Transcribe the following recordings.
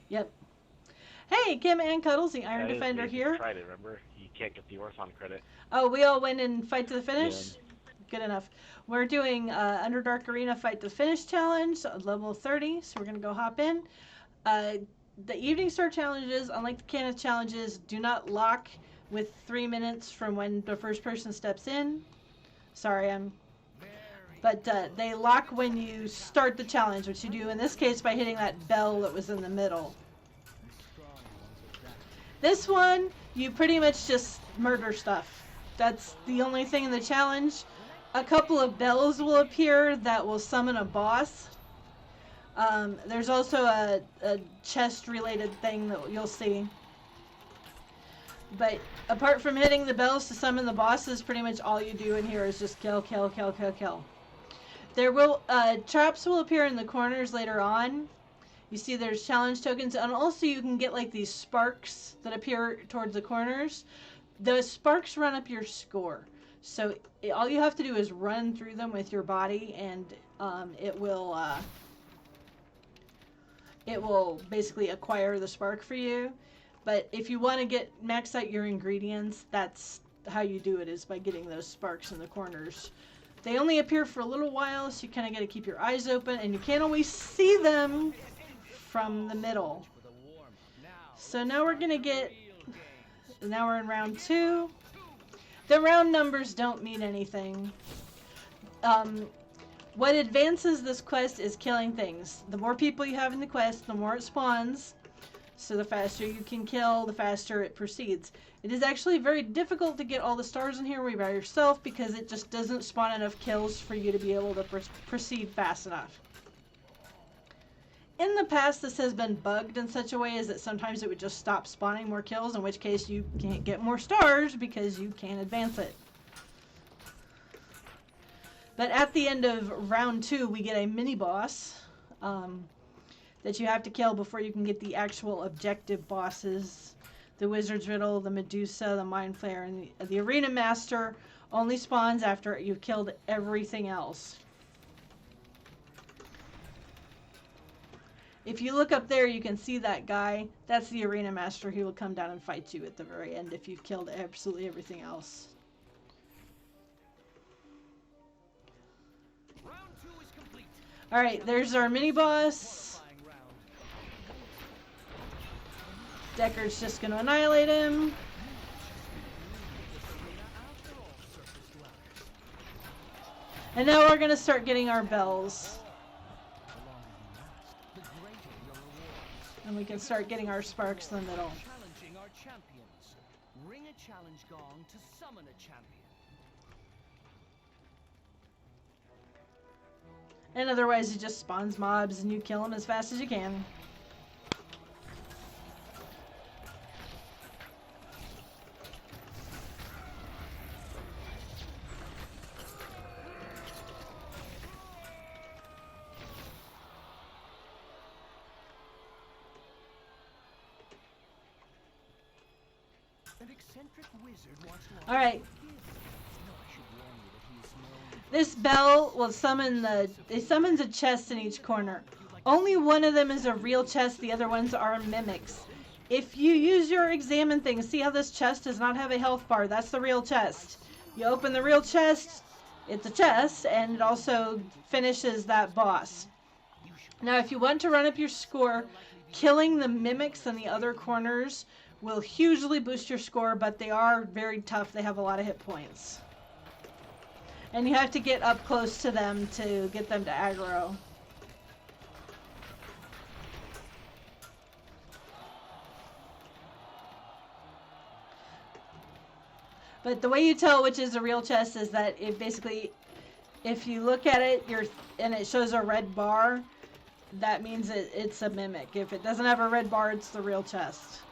Yep. Hey, Kim and Cuddles, the Iron That is Defender me. Just here. tried it. Remember, you can't get the Orthon credit. Oh, we all went in fight to the Yeah. finish? Good enough. We're doing Underdark Arena Fight to the Finish challenge, level 30, so we're going to go hop in. Uh, the Evening Star challenges, unlike the Kenneth challenges, do not lock with 3 minutes from when the first person steps in. Sorry, I'm. But they lock when you start the challenge, which you do in this case by hitting that bell that was in the middle. This one, you pretty much just murder stuff. That's the only thing in the challenge. A couple of bells will appear that will summon a boss. There's also a chest-related thing that you'll see. But apart from hitting the bells to summon the bosses, pretty much all you do in here is just kill, kill, kill, kill, kill. There will traps will appear in the corners later on. You see there's challenge tokens, and also you can get like these sparks that appear towards the corners. Those sparks run up your score. So all you have to do is run through them with your body, and it will basically acquire the spark for you. But if you want to get max out your ingredients, that's how you do it, is by getting those sparks in the corners. They only appear for a little while, so you kind of got to keep your eyes open, and you can't always see them from the middle. So now we're going to get... Now we're in round 2. The round numbers don't mean anything. What advances this quest is killing things. The more people you have in the quest, the more it spawns. So the faster you can kill, the faster it proceeds. It is actually very difficult to get all the stars in here by yourself because it just doesn't spawn enough kills for you to be able to proceed fast enough. In the past, this has been bugged in such a way as that sometimes it would just stop spawning more kills, in which case you can't get more stars because you can't advance it. But at the end of round 2, we get a mini-boss that you have to kill before you can get the actual objective bosses. The Wizard's Riddle, the Medusa, the Mind Flayer, and the Arena Master only spawns after you've killed everything else. If you look up there, you can see that guy. That's the Arena Master. He will come down and fight you at the very end if you've killed absolutely everything else. Alright, there's our mini-boss. Deckard's just going to annihilate him. And now we're going to start getting our bells. And we can start getting our sparks in the middle. Challenging our champions. Ring a challenge gong to summon a champion. And otherwise, it just spawns mobs and you kill them as fast as you can. Alright. This bell will summon it summons a chest in each corner. Only one of them is a real chest, the other ones are mimics. If you use your examine thing, see how this chest does not have a health bar? That's the real chest. You open the real chest, it's a chest, and it also finishes that boss. Now, if you want to run up your score, killing the mimics in the other corners will hugely boost your score, but they are very tough. They have a lot of hit points. And you have to get up close to them to get them to aggro. But the way you tell which is a real chest is that it basically, if you look at it and it shows a red bar, that means it's a mimic. If it doesn't have a red bar, it's the real chest.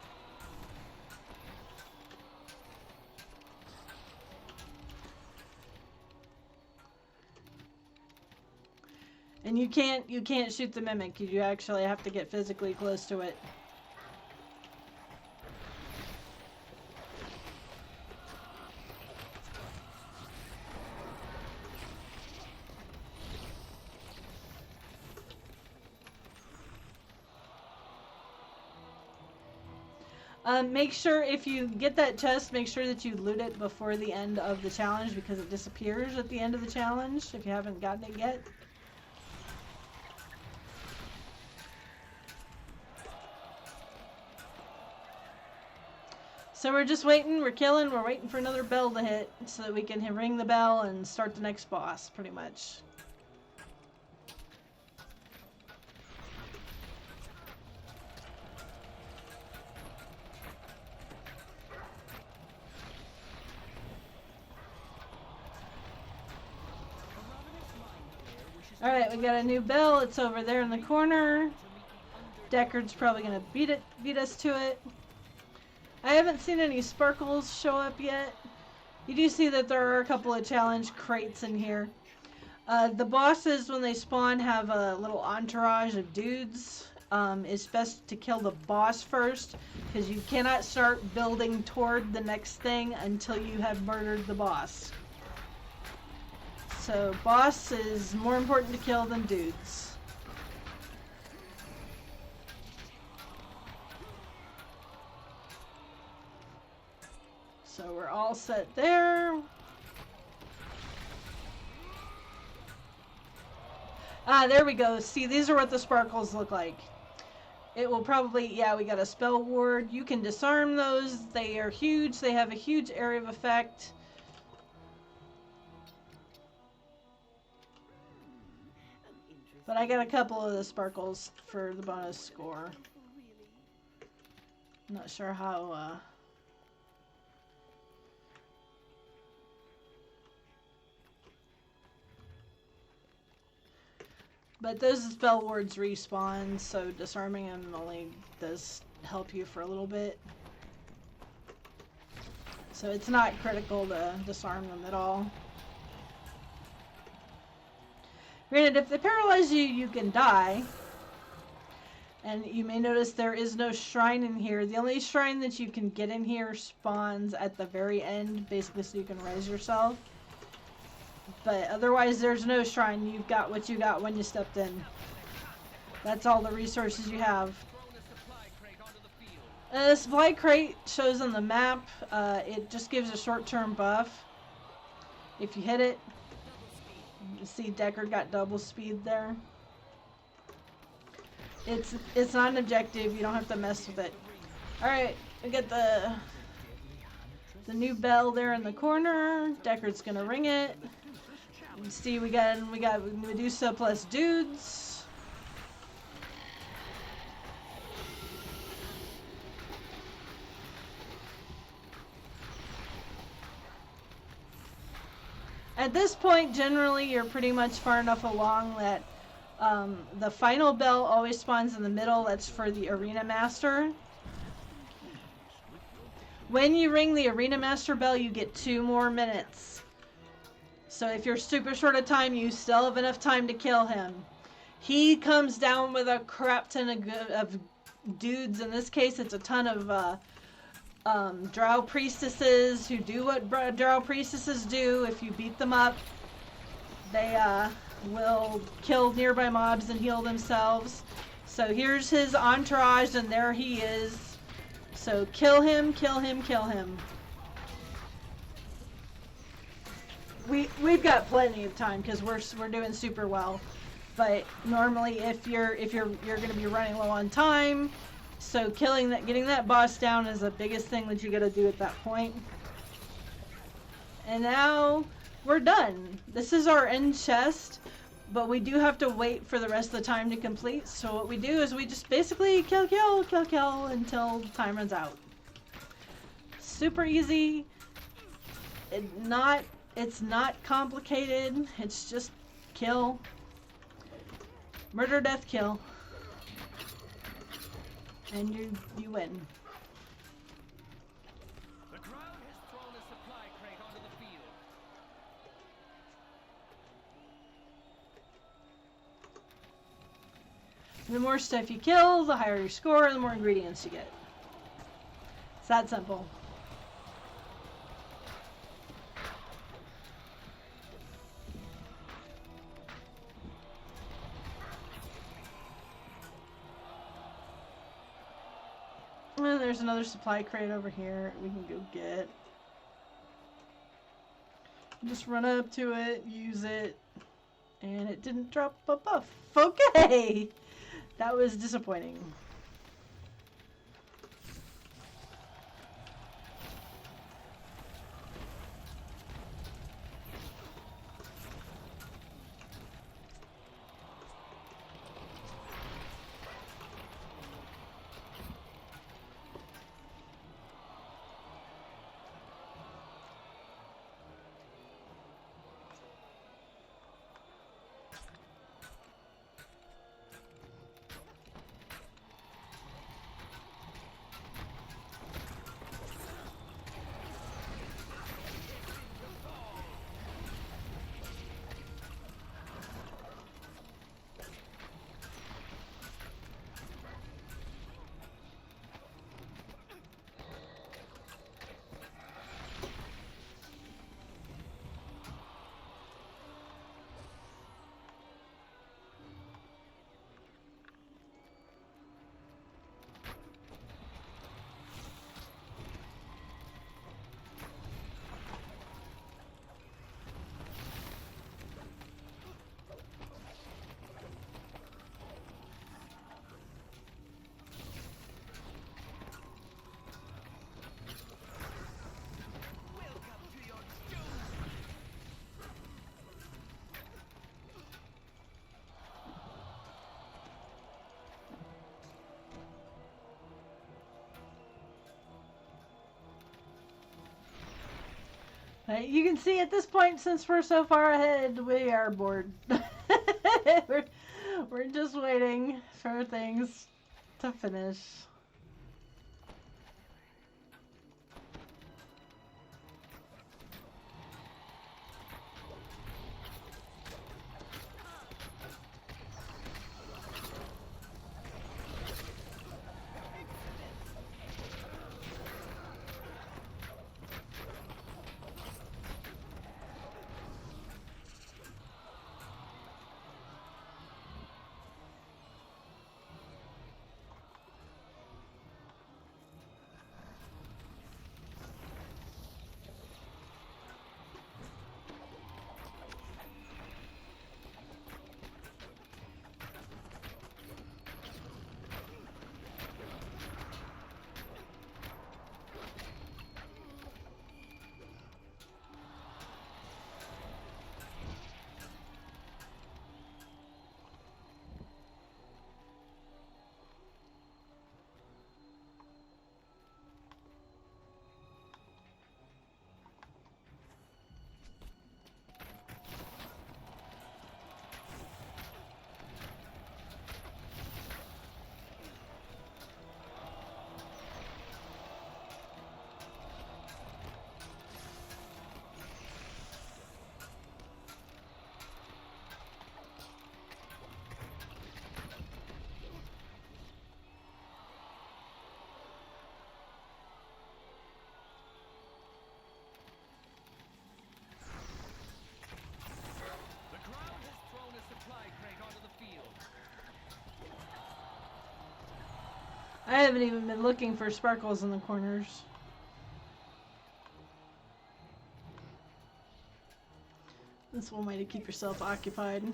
And you can't shoot the mimic. You actually have to get physically close to it. Make sure if you get that chest, make sure that you loot it before the end of the challenge because it disappears at the end of the challenge if you haven't gotten it yet. So we're just waiting, we're killing, we're waiting for another bell to hit so that we can ring the bell and start the next boss, pretty much. Alright, we got a new bell, it's over there in the corner. Deckard's probably gonna beat us to it. I haven't seen any sparkles show up yet. You do see that there are a couple of challenge crates in here. The bosses, when they spawn, have a little entourage of dudes. It's best to kill the boss first, because you cannot start building toward the next thing until you have murdered the boss. So, boss is more important to kill than dudes. So we're all set there. Ah, there we go. See, these are what the sparkles look like. It will probably, yeah, we got a spell ward. You can disarm those. They are huge. They have a huge area of effect. But I got a couple of the sparkles for the bonus score. I'm not sure how, But those spell wards respawn, so disarming them only does help you for a little bit. So it's not critical to disarm them at all. Granted, if they paralyze you, you can die. And you may notice there is no shrine in here. The only shrine that you can get in here spawns at the very end, basically so you can raise yourself. But otherwise, there's no shrine. You've got what you got when you stepped in. That's all the resources you have. The supply crate shows on the map. It just gives a short-term buff if you hit it. You see Deckard got double speed there. It's not an objective. You don't have to mess with it. Alright, we got the new bell there in the corner. Deckard's gonna ring it. You see we got Medusa plus dudes. At this point, generally, you're pretty much far enough along that the final bell always spawns in the middle. That's for the Arena Master. When you ring the Arena Master bell, you get 2 more minutes. So if you're super short of time, you still have enough time to kill him. He comes down with a crap ton of dudes. In this case, it's a ton of Drow priestesses who do what Drow priestesses do. If you beat them up, they will kill nearby mobs and heal themselves. So here's his entourage, and there he is. So kill him, kill him, kill him. We've got plenty of time because we're doing super well. But normally, if you're going to be running low on time. So getting that boss down is the biggest thing that you gotta do at that point. And now we're done. This is our end chest, but we do have to wait for the rest of the time to complete. So what we do is we just basically kill until time runs out. Super easy. It's not complicated. It's just kill. Murder, death, kill. And you win. The crowd has thrown a supply crate onto the field. The more stuff you kill, the higher your score, the more ingredients you get. It's that simple. And there's another supply crate over here we can go get. Just run up to it, use it, and it didn't drop a buff. Okay! That was disappointing. You can see at this point, since we're so far ahead, we are bored. we're just waiting for things to finish. I haven't even been looking for sparkles in the corners. That's one way to keep yourself occupied.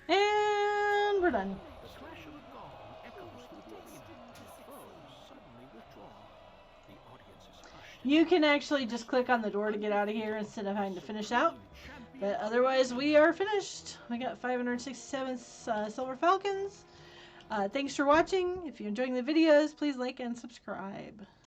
And we're done. The clash of a gong echoes through the arena. Foes suddenly withdraw. The audience is hushed. You can actually just click on the door to get out of here instead of having to finish out. But otherwise, we are finished. We got 567 Silver Falcons. Thanks for watching. If you're enjoying the videos, please like and subscribe.